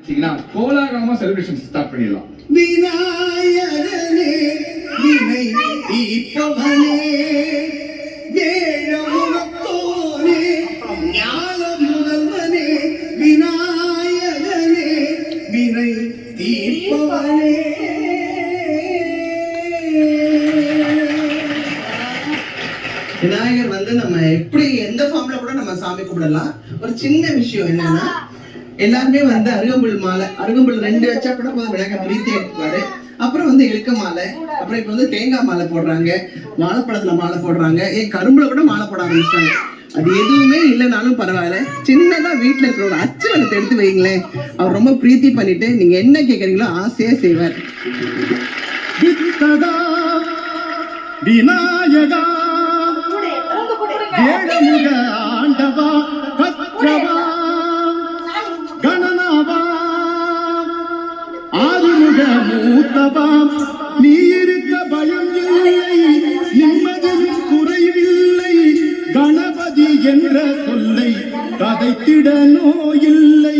கோலாகலமா celebration start பண்ணிடலாம். விநாயகனே வினை தீர்ப்பவனே வேழமுகத்தோனே ஞான முதல்வனே விநாயகனே வினை தீர்ப்பவனே. விநாயகர் வந்து நம்ம எப்படி எந்த ஃபார்ம்ல கூட நம்ம சாமி கும்பிடலாம். ஒரு சின்ன விஷயம் என்னன்னா, எல்லாருமே வந்து அருகம்புல் 2 வச்சா கூட விநாயகர் பிரீத்தி எடுத்துப்பாரு. அப்புறம் வந்து எருக்க மாலை, அப்புறம் இப்ப வந்து தேங்காய் மாலை போடுறாங்க, வாழைப்பழத்துல மாலை போடுறாங்க, கரும்புல கூட மாலை போட ஆரம்பிச்சிட்டாங்க. அது எதுவுமே இல்லைனாலும் பரவாயில்ல, சின்னதா வீட்டுல இருக்கிற ஒரு அச்சு வெள்ளத்தை எடுத்து வைங்களேன், அவர் ரொம்ப பிரீத்தி பண்ணிட்டு நீங்க என்ன கேக்குறீங்களோ ஆசையா செய்வார். விநாயகா வேடமுக ஆண்டவா பத்ரவா கணநாவா ஆறுமுக மூத்தவா நீ இருக்க பயம் இல்லை, நிம்மதியும் குறைவில்லை, கணபதி என்ற சொல்லை கதைத்திட நோயில்லை.